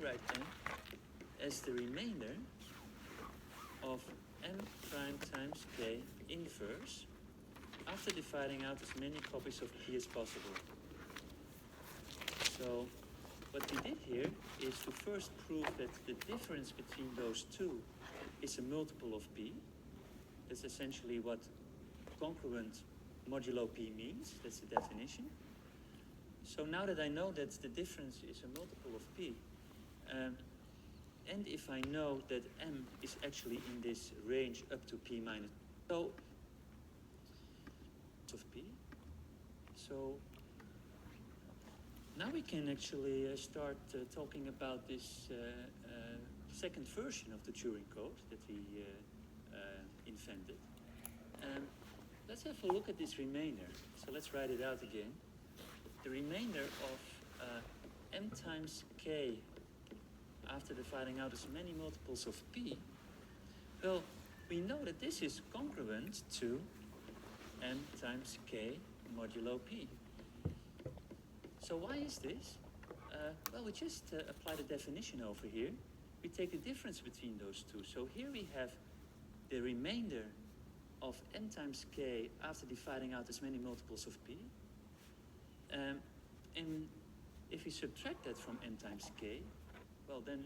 rewrite m as the remainder of m prime times k inverse after dividing out as many copies of p as possible. So what we did here is to first prove that the difference between those two is a multiple of p. That's essentially what congruent modulo p means. That's the definition. So now that I know that the difference is a multiple of p, and if I know that m is actually in this range up to p minus, so of p. So now we can actually start talking about this second version of the Turing code that we invented. Let's have a look at this remainder. So let's write it out again. The remainder of m times k after dividing out as many multiples of p, well, we know that this is congruent to m times k modulo p. So why is this? Well, we just apply the definition over here. We take the difference between those two. So here we have the remainder of m times k after dividing out as many multiples of p. And if we subtract that from m times k, well, then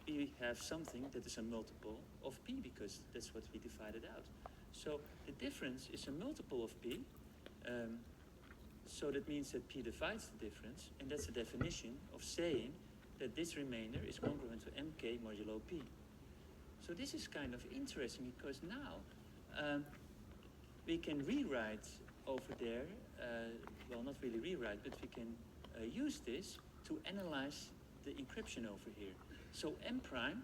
we have something that is a multiple of p, because that's what we divided out. So the difference is a multiple of p. So that means that p divides the difference, and that's the definition of saying that this remainder is congruent to mk modulo p. So this is kind of interesting, because now we can rewrite over there, well, not really rewrite, but we can use this to analyze the encryption over here. So m prime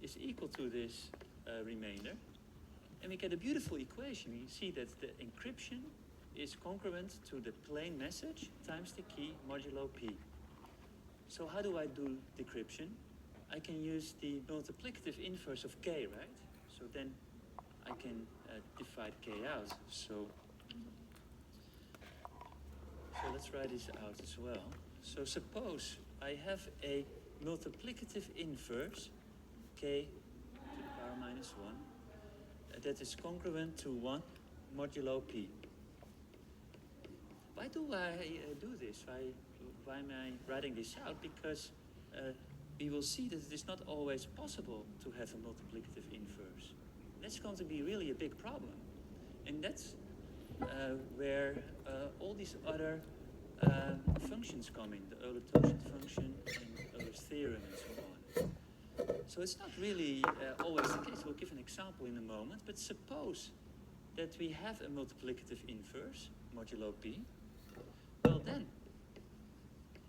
is equal to this remainder, and we get a beautiful equation. We see that the encryption is congruent to the plain message times the key modulo p. So how do I do decryption? I can use the multiplicative inverse of k, right? So then I can divide k out. So let's write this out as well. So suppose I have a multiplicative inverse, k to the power minus 1, that is congruent to 1 modulo p. Why do I do this? Why am I writing this out? Because we will see that it is not always possible to have a multiplicative inverse. That's going to be really a big problem. And that's where all these other functions come in, the Euler-Tolsche function and Euler's theorem and so on. So it's not really always the case. We'll give an example in a moment, but suppose that we have a multiplicative inverse, modulo p. Well, then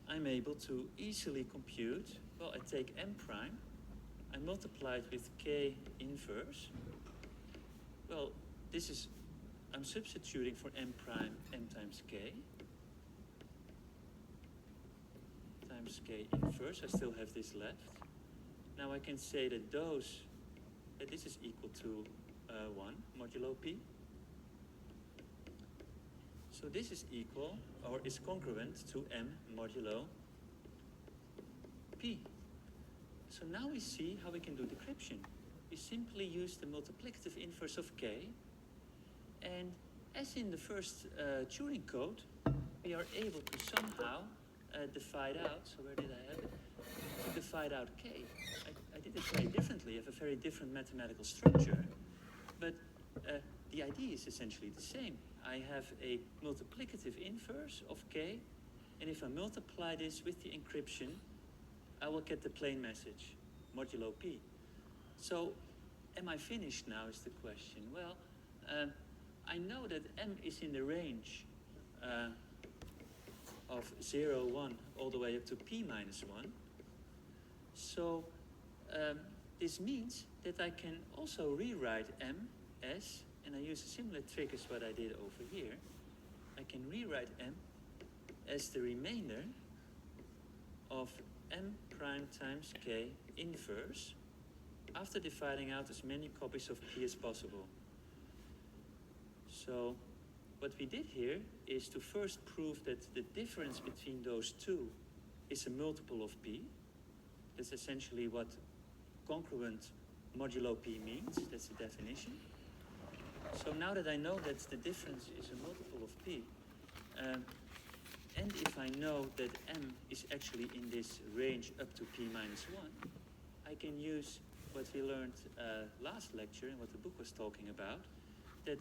I'm able to easily compute, well, I take m prime, I multiply it with k inverse. Well, this is, I'm substituting for m prime m times k times k inverse. I still have this left. Now I can say that that this is equal to 1 modulo p. So this is equal, or is congruent to m modulo p. So now we see how we can do decryption. We simply use the multiplicative inverse of k, and as in the first Turing code, we are able to somehow divide out, so where did I have it? To divide out k. I did it very differently. I have a very different mathematical structure, but the idea is essentially the same. I have a multiplicative inverse of k, and if I multiply this with the encryption, I will get the plain message, modulo p. So, am I finished now is the question. Well, I know that m is in the range of 0, 1, all the way up to p minus 1. So, this means that I can also rewrite m as, and I use a similar trick as what I did over here, I can rewrite m as the remainder of m prime times k inverse after dividing out as many copies of p as possible. So what we did here is to first prove that the difference between those two is a multiple of P. That's essentially what congruent modulo P means. That's the definition. So now that I know that the difference is a multiple of P, and if I know that M is actually in this range up to P minus 1, I can use what we learned last lecture and what the book was talking about, that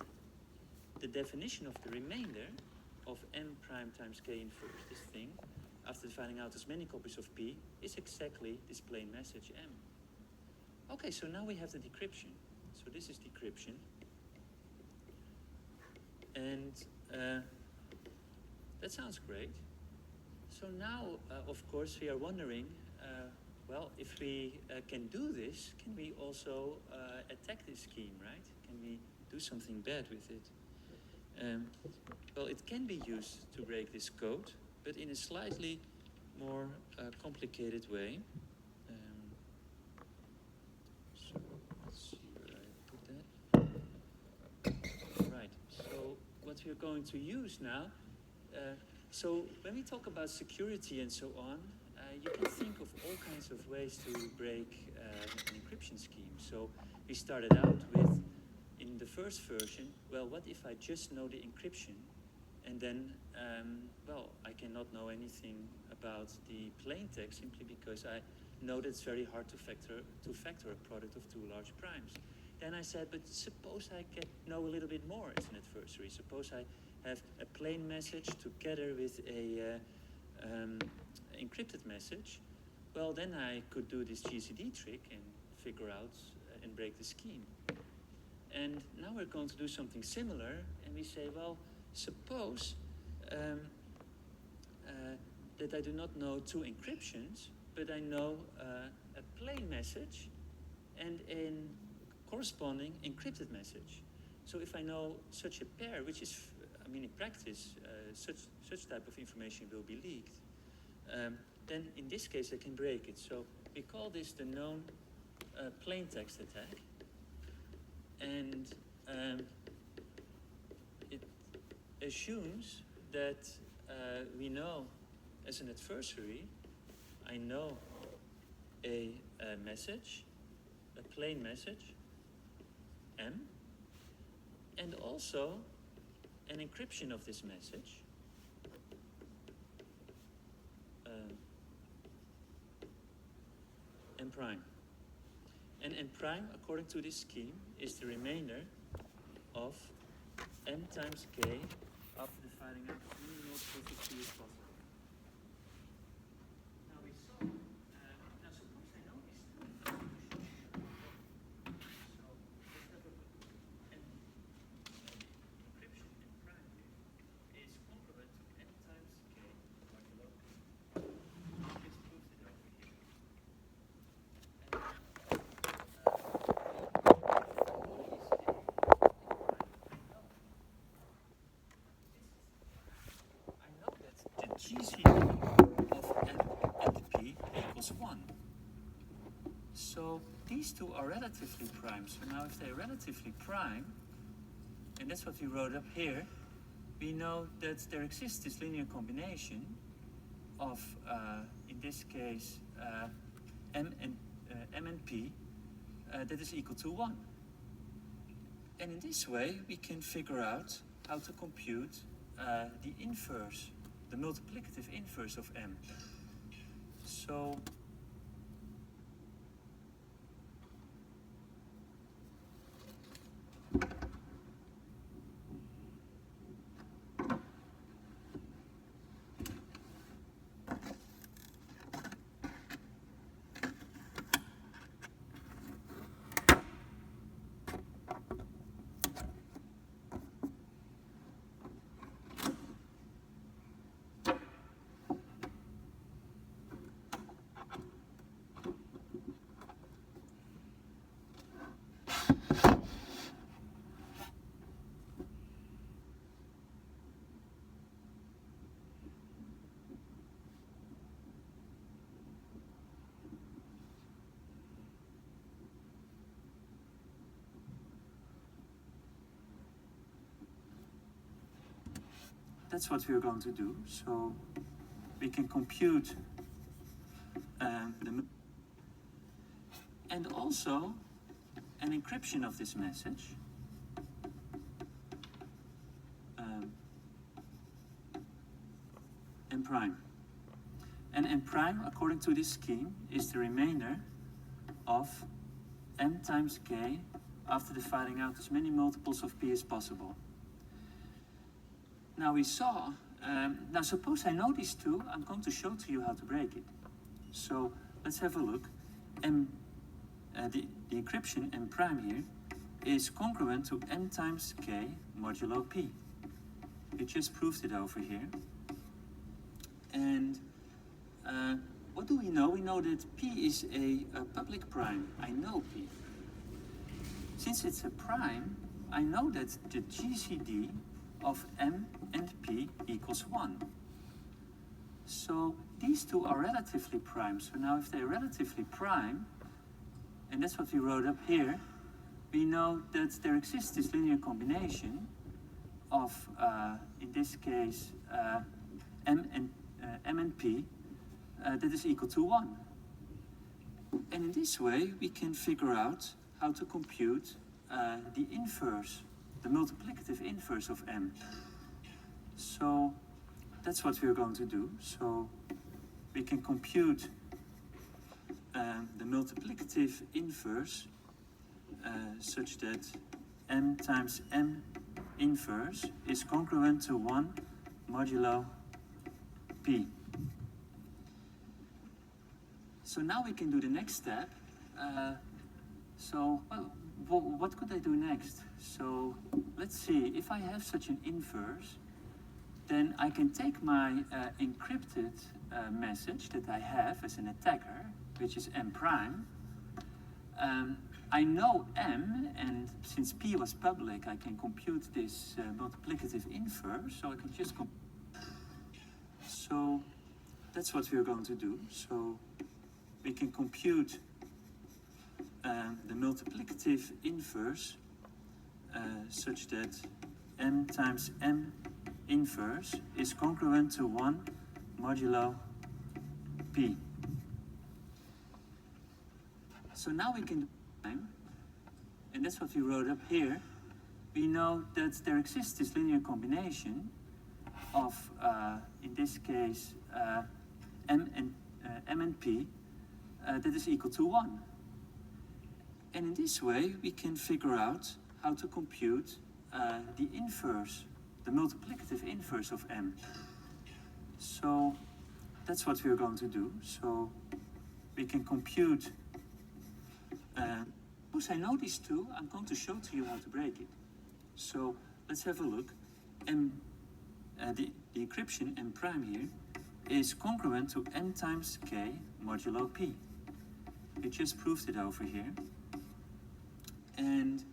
the definition of the remainder of M prime times K inverse, this thing, after finding out as many copies of P, is exactly this plain message M. Okay, so now we have the decryption. So this is decryption. And that sounds great. So now, of course, we are wondering, well, if we can do this, can we also attack this scheme, right? Can we do something bad with it? Well, it can be used to break this code, but in a slightly more complicated way. So let's see where I put that. Right, so what we're going to use now, so when we talk about security and so on, you can think of all kinds of ways to break an encryption scheme. So we started out with, in the first version, well, what if I just know the encryption, and then, well, I cannot know anything about the plain text simply because I know that it's very hard to factor a product of two large primes. Then I said, but suppose I can know a little bit more as an adversary. Suppose I have a plain message together with a encrypted message. Well, then I could do this GCD trick and figure out and break the scheme. And now we're going to do something similar, and we say, well, suppose that I do not know two encryptions, but I know a plain message and a corresponding encrypted message. So if I know such a pair, which is, I mean, in practice, such type of information will be leaked, then in this case I can break it. So we call this the known plain text attack. And it assumes that we know, as an adversary, I know a message, a plain message, M, and also an encryption of this message, M prime. And M prime, according to this scheme, is the remainder of M times K after defining out as many multiples of P as possible. Now we saw, now suppose I know these two encryptions. So let's have a look. And encryption M prime here is congruent to M times K modulo P. This proves it over here. GCD of M and P equals 1. So these two are relatively prime. So now if they're relatively prime, and that's what we wrote up here, we know that there exists this linear combination of, in this case, M and P that is equal to 1. And in this way, we can figure out how to compute the inverse, the multiplicative inverse of M. So that's what we're going to do. So we can compute and also an encryption of this message. M prime. And M prime, according to this scheme, is the remainder of M times K after dividing out as many multiples of P as possible. Now we saw, now suppose I know these two, I'm going to show to you how to break it. So let's have a look. The encryption M prime here is congruent to M times K modulo P. We just proved it over here. And what do we know? We know that P is a public prime. I know P. Since it's a prime, I know that the GCD of M and P equals 1. So these two are relatively prime. So now if they're relatively prime, and that's what we wrote up here, we know that there exists this linear combination of, in this case, M and P that is equal to 1. And in this way, we can figure out how to compute the inverse, the multiplicative inverse of M. So that's what we're going to do. So we can compute the multiplicative inverse such that M times M inverse is congruent to 1 modulo P. So now we can do the next step. What could I do next? So let's see, if I have such an inverse, then I can take my encrypted message that I have as an attacker, which is M prime. I know M, and since P was public, I can compute this multiplicative inverse, so I can just So that's what we're going to do. So we can compute the multiplicative inverse such that M times M inverse is congruent to 1 modulo P. So now we can do time, and that's what we wrote up here. We know that there exists this linear combination of, in this case, M and P that is equal to 1. And in this way, we can figure out how to compute the inverse, the multiplicative inverse of M. So that's what we're going to do. So we can compute, suppose I know these two, I'm going to show to you how to break it. So let's have a look. The encryption M prime here is congruent to M times K modulo P. We just proved it over here. And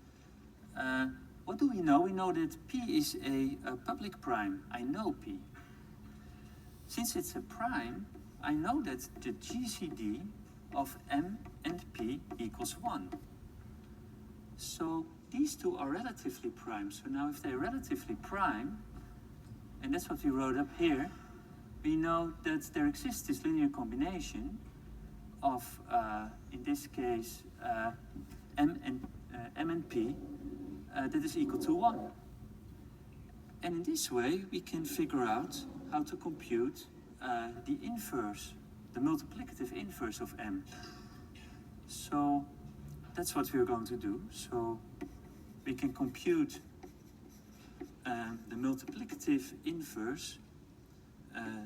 what do we know? We know that P is a public prime. I know P. Since it's a prime, I know that the GCD of M and P equals 1. So these two are relatively prime. So now if they're relatively prime, and that's what we wrote up here, we know that there exists this linear combination of, in this case, M and P that is equal to 1. And in this way, we can figure out how to compute the inverse, the multiplicative inverse of M. So that's what we're going to do. So we can compute the multiplicative inverse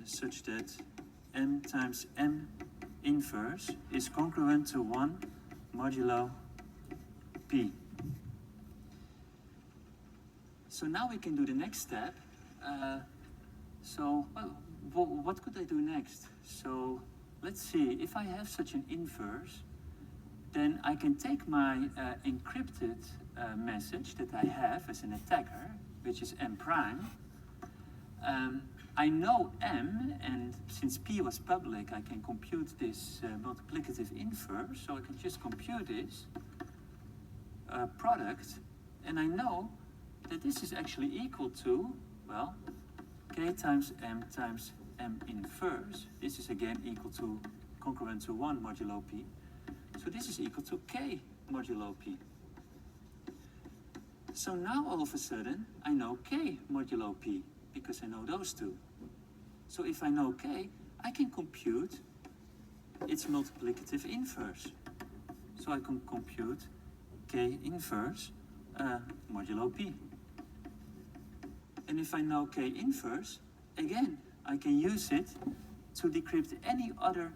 such that M times M inverse is congruent to 1 modulo P. So now we can do the next step. What could I do next? So let's see, if I have such an inverse, then I can take my encrypted message that I have as an attacker, which is M prime. I know M, and since P was public, I can compute this multiplicative inverse, so I can just compute this product, and I know that this is actually equal to, well, K times M inverse. This is again equal to congruent to 1 modulo p. So this is equal to k modulo p. So now all of a sudden I know k modulo p because I know those two. So if I know k, I can compute its multiplicative inverse. So I can compute k inverse modulo p. And if I know k inverse, again, I can use it to decrypt any other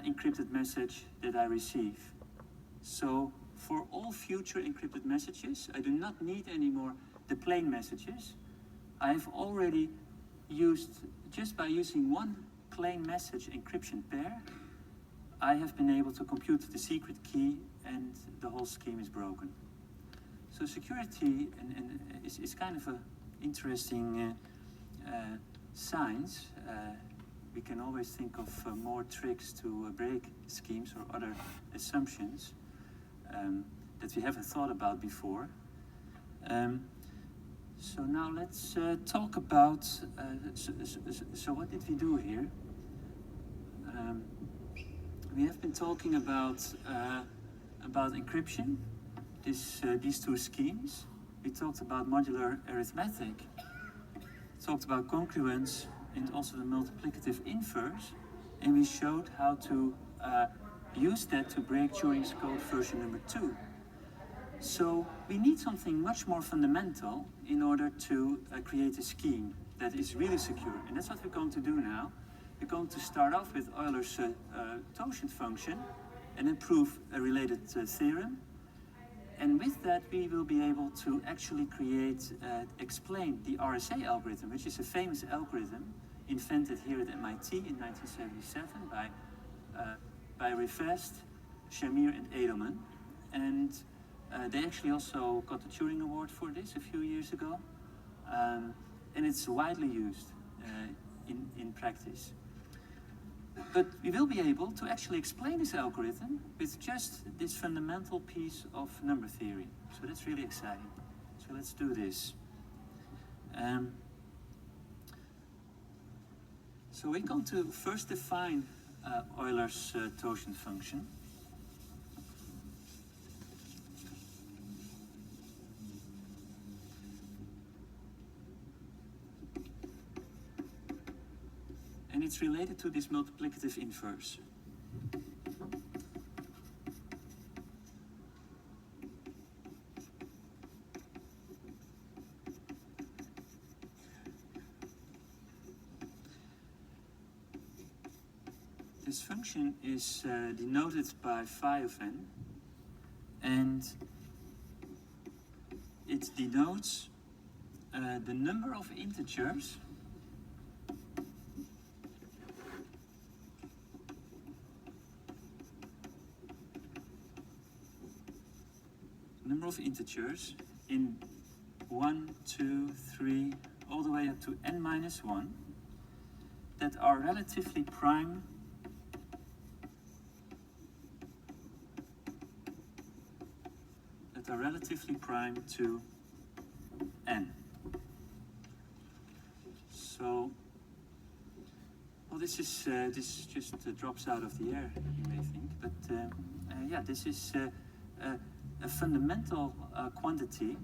encrypted message that I receive. So for all future encrypted messages, I do not need anymore the plain messages. I've already used, just by using one plain message encryption pair, I have been able to compute the secret key and the whole scheme is broken. So security is kind of an interesting science. We can always think of more tricks to break schemes or other assumptions that we haven't thought about before. So now let's talk about, so what did we do here? We have been talking about encryption, these two schemes. We talked about modular arithmetic, talked about congruence and also the multiplicative inverse, and we showed how to use that to break Turing's code version number 2. So we need something much more fundamental in order to create a scheme that is really secure, and that's what we're going to do now. We're going to start off with Euler's totient function and then prove a related theorem. And with that, we will be able to actually explain the RSA algorithm, which is a famous algorithm invented here at MIT in 1977 by Rivest, Shamir, and Edelman. And they actually also got the Turing Award for this a few years ago. And it's widely used in practice. But we will be able to actually explain this algorithm with just this fundamental piece of number theory. So that's really exciting. So let's do this. So we're going to first define Euler's totient function. And it's related to this multiplicative inverse. This function is denoted by phi of n, and it denotes the number of integers in 1, 2, 3, all the way up to n minus 1 that are relatively prime to n. So, well, this just drops out of the air, you may think, but yeah, this is a fundamental quantity,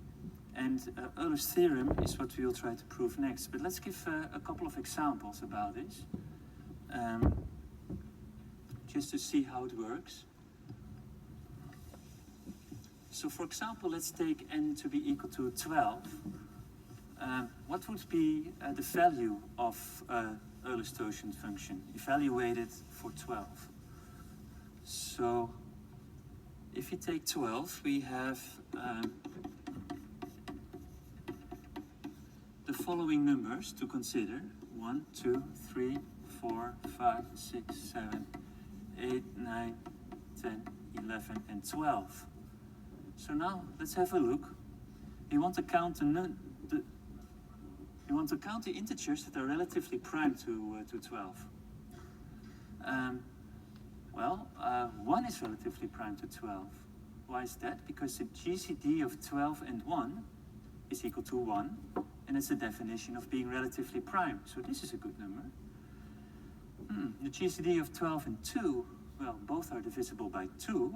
and Euler's theorem is what we will try to prove next. But let's give a couple of examples about this, just to see how it works. So for example, let's take n to be equal to 12. What would be the value of Euler's totient function evaluated for 12? So if you take 12, we have the following numbers to consider: 1, 2, 3, 4, 5, 6, 7, 8, 9, 10, 11, and 12. So now let's have a look. We want to count the integers that are relatively prime to 12. Well, 1 is relatively prime to 12. Why is that? Because the GCD of 12 and 1 is equal to 1, and it's the definition of being relatively prime. So this is a good number. The GCD of 12 and 2, well, both are divisible by 2,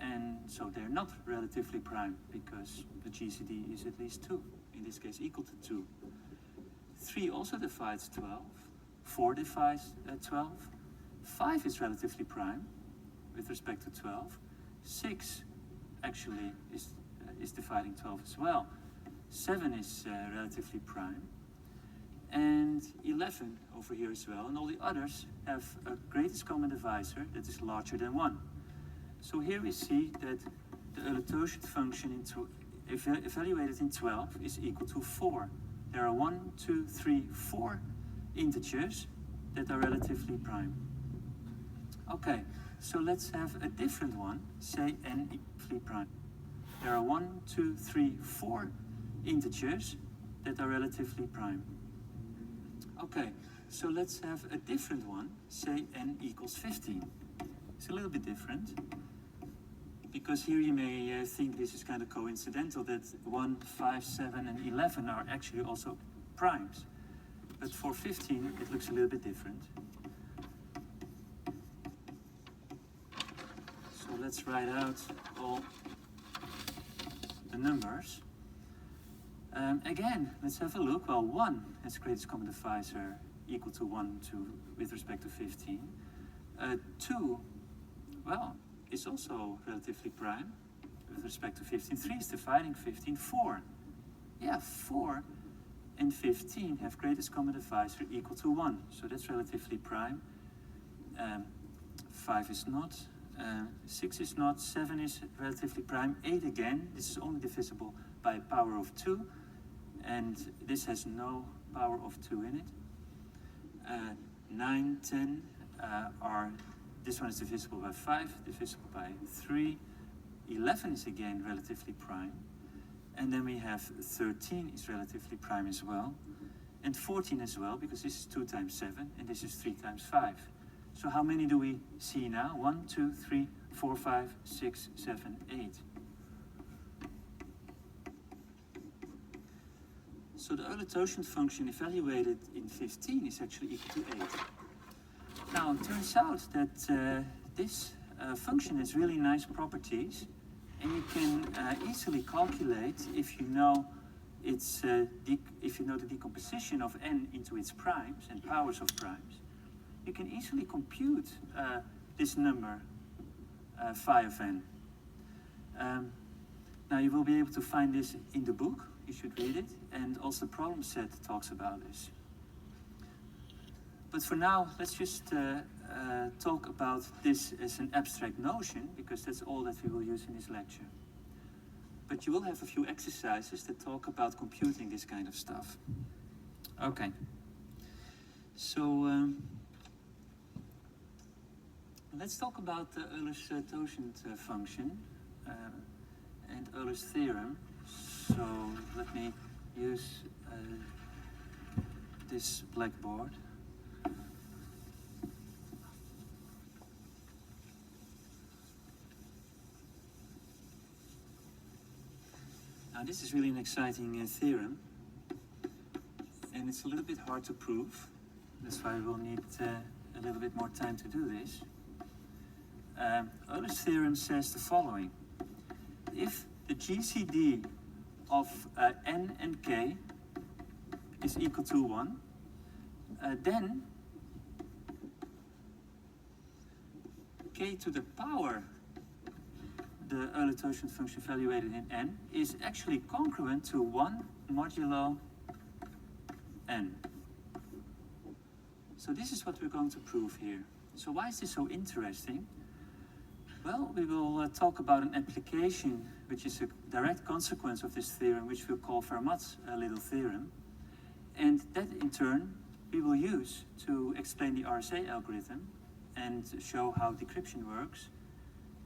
and so they're not relatively prime because the GCD is at least 2, in this case equal to 2. 3 also divides 12, 4 divides 12, 5 is relatively prime with respect to 12, 6 actually is dividing 12 as well, 7 is relatively prime, and 11 over here as well, and all the others have a greatest common divisor that is larger than 1. So here we see that the Euler-Tauschig function evaluated in 12 is equal to 4. There are 1, 2, 3, 4 integers that are relatively prime. Okay, so let's have a different one, say n equally prime. There are 1, 2, 3, 4 integers that are relatively prime. Okay, so let's have a different one, say n equals 15. It's a little bit different, because here you may think this is kind of coincidental that 1, 5, 7 and 11 are actually also primes. But for 15 it looks a little bit different. So let's write out all the numbers. Again, let's have a look. Well, 1 has greatest common divisor equal to 1 with respect to 15. 2, well, is also relatively prime with respect to 15. 3 is dividing 15. 4, yeah, 4 and 15 have greatest common divisor equal to 1. So that's relatively prime. 5 is not. 6 is not. 7 is relatively prime. 8 again. This is only divisible by a power of 2. And this has no power of 2 in it. 9, 10 are, this one is divisible by 5, divisible by 3. 11 is again relatively prime. And then we have 13 is relatively prime as well. And 14 as well, because this is 2 times 7 and this is 3 times 5. So how many do we see now? 1, 2, 3, 4, 5, 6, 7, 8. So the Euler-Tauschig function evaluated in 15 is actually equal to 8. Now it turns out that this function has really nice properties, and you can easily calculate if you know its if you know the decomposition of n into its primes and powers of primes. You can easily compute this number phi of n. Now you will be able to find this in the book. You should read it, and also the problem set talks about this. But for now, let's just talk about this as an abstract notion, because that's all that we will use in this lecture. But you will have a few exercises that talk about computing this kind of stuff. Okay. So let's talk about the Euler-Tauschig function and Euler's theorem. So let me use this blackboard. Now this is really an exciting theorem, and it's a little bit hard to prove. That's why we'll need a little bit more time to do this. Euler's theorem says the following. If the GCD of n and k is equal to 1, then k to the power, the Euler-Tauschig function evaluated in n, is actually congruent to 1 modulo n. So this is what we're going to prove here. So why is this so interesting? Well, we will talk about an application which is a direct consequence of this theorem, which we'll call Fermat's little theorem. And that, in turn, we will use to explain the RSA algorithm and show how decryption works,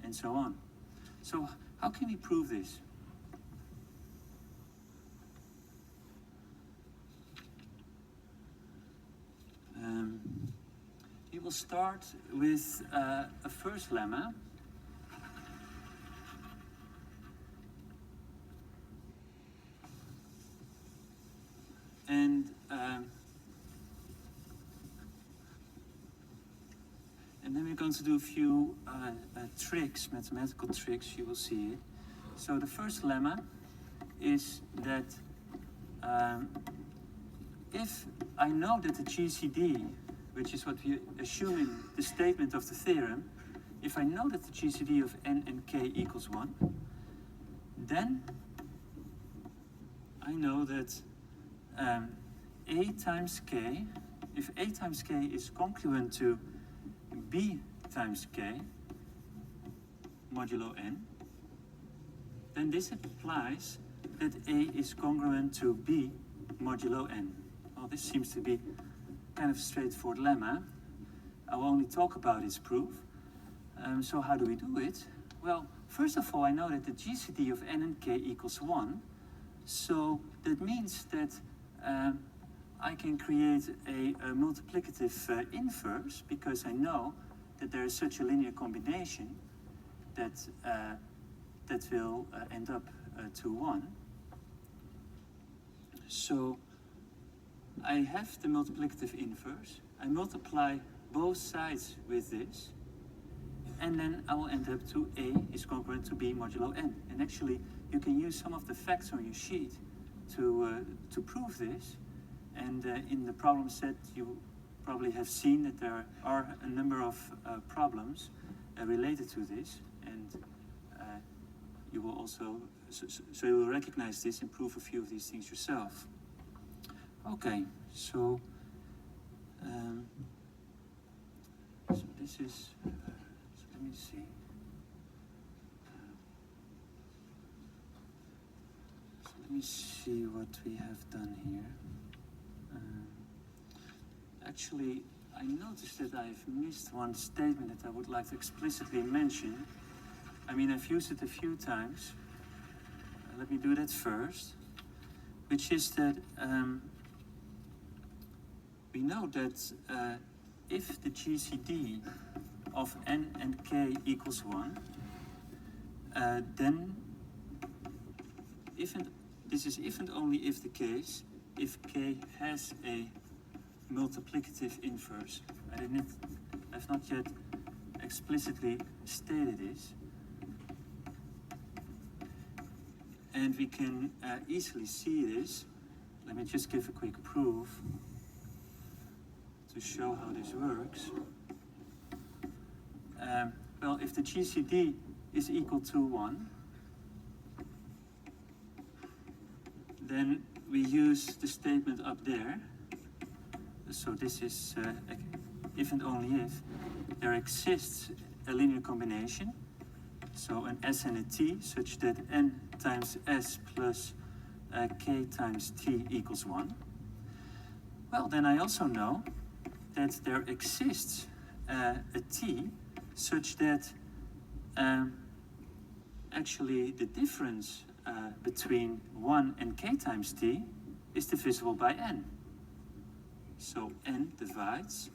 and so on. So how can we prove this? We will start with a first lemma. And then we're going to do a few tricks, mathematical tricks, you will see it. So the first lemma is that if I know that the GCD, which is what we assume in the statement of the theorem, if I know that the GCD of n and k equals 1, then I know that a times k, if a times k is congruent to b times k modulo n, then this implies that a is congruent to b modulo n. Well, this seems to be kind of a straightforward lemma. I will only talk about its proof. So how do we do it? Well, first of all, I know that the GCD of n and k equals 1. So that means that I can create a multiplicative inverse, because I know that there is such a linear combination that that will end up to 1. So I have the multiplicative inverse. I multiply both sides with this, and then I will end up to a is congruent to b modulo n. And actually, you can use some of the facts on your sheet to prove this. And in the problem set, you probably have seen that there are a number of problems related to this, and you will also, so you will recognize this and prove a few of these things yourself. Okay, so this is, so let me see. So let me see what we have done here. Actually, I noticed that I've missed one statement that I would like to explicitly mention. I mean, I've used it a few times. Let me do that first, which is that we know that if the GCD of n and k equals 1, then this is if and only if the case if k has a multiplicative inverse. I've not yet explicitly stated this. And we can easily see this. Let me just give a quick proof to show how this works. Well, if the GCD is equal to 1, then we use the statement up there. So this is if and only if there exists a linear combination, so an S and a T, such that n times S plus k times T equals 1. Well, then I also know that there exists a T such that actually the difference between 1 and k times T is divisible by n. So n divides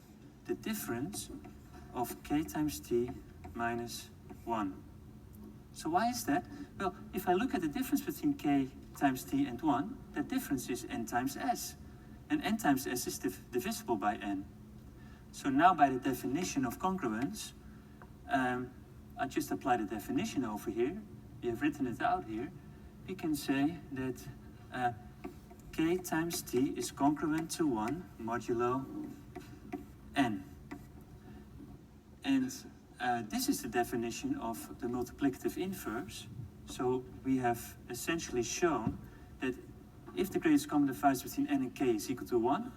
the difference of k times t minus 1. So why is that? Well, if I look at the difference between k times t and 1, that difference is n times s. And n times s is divisible by n. So now by the definition of congruence, I just apply the definition over here. We have written it out here. We can say that k times t is congruent to 1 modulo n. And this is the definition of the multiplicative inverse. So we have essentially shown that if the greatest common divisor between n and k is equal to 1,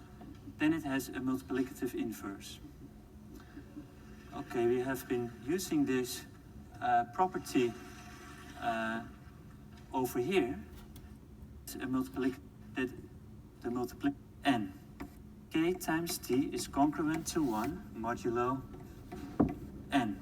then it has a multiplicative inverse. Okay, we have been using this property over here. A that the multiplic n. K times t is congruent to 1 modulo n.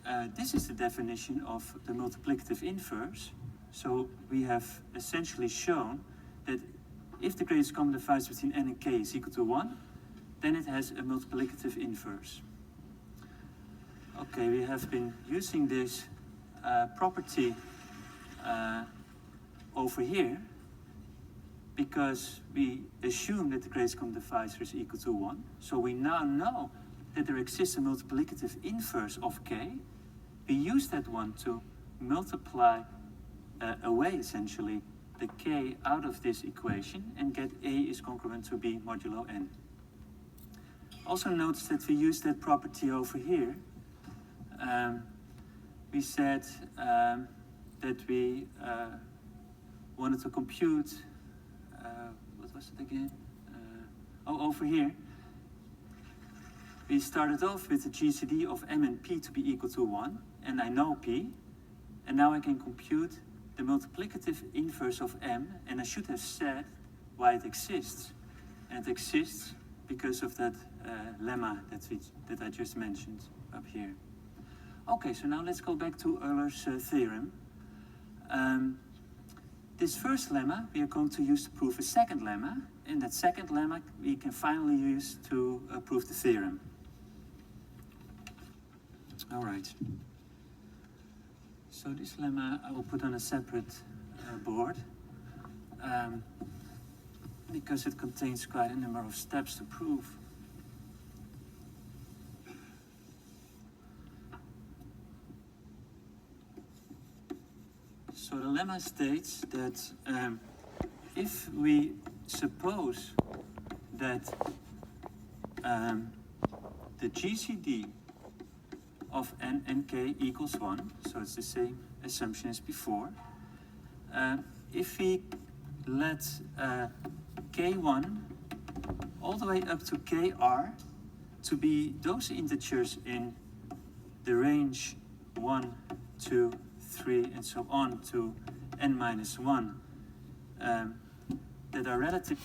And this is the definition of the multiplicative inverse. So we have essentially shown that if the greatest common divisor between n and k is equal to 1, then it has a multiplicative inverse. Okay, we have been using this property over here because we assume that the greatest common divisor is equal to 1. So we now know that there exists a multiplicative inverse of k. We use that one to multiply away, essentially, the k out of this equation and get A is congruent to B modulo n. Also notice that we use that property over here. We said that we wanted to compute, what was it again? Over here. We started off with the GCD of M and P to be equal to 1, and I know P, and now I can compute the multiplicative inverse of M, and I should have said why it exists. And it exists because of that lemma that I just mentioned up here. Okay, so now let's go back to Euler's theorem. This first lemma we are going to use to prove a second lemma, and that second lemma we can finally use to prove the theorem. All right. So this lemma I will put on a separate board because it contains quite a number of steps to prove. So the lemma states that if we suppose that the GCD of n and k equals 1, so it's the same assumption as before, if we let k1 all the way up to kr to be those integers in the range 1, 2, 3, and so on to n minus 1 that are relative.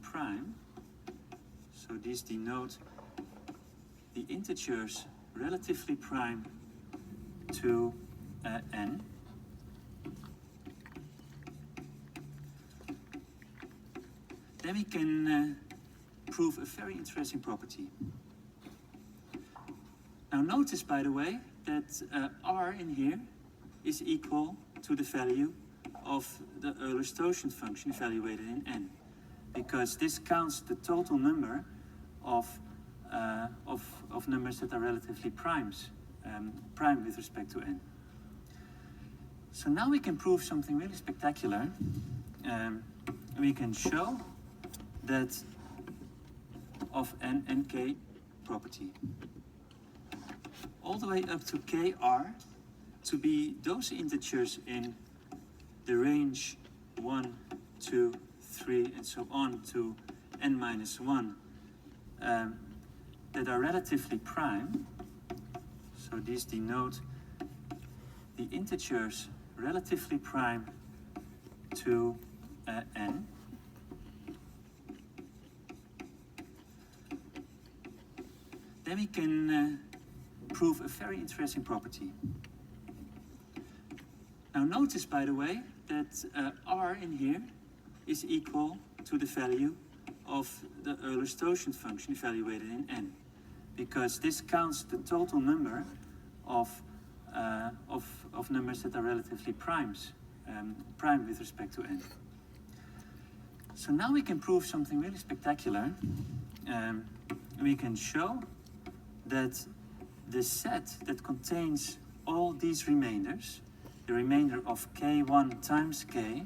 Prime, so these denote the integers relatively prime to n. Then we can prove a very interesting property. Now notice, by the way, that r in here is equal to the value of the Euler-Stoichern function evaluated in n, because this counts the total number of numbers that are relatively prime with respect to n. So now we can prove something really spectacular. We can show that of n and k property all the way up to kr to be those integers in the range 1, 2, 3, and so on to n minus 1 that are relatively prime. So these denote the integers relatively prime to n. Then we can prove a very interesting property. Now notice, by the way, that r in here is equal to the value of the Euler-Stoichern function evaluated in n, because this counts the total number of numbers that are relatively prime with respect to n. So now we can prove something really spectacular. We can show that the set that contains all these remainders, the remainder of k1 times k,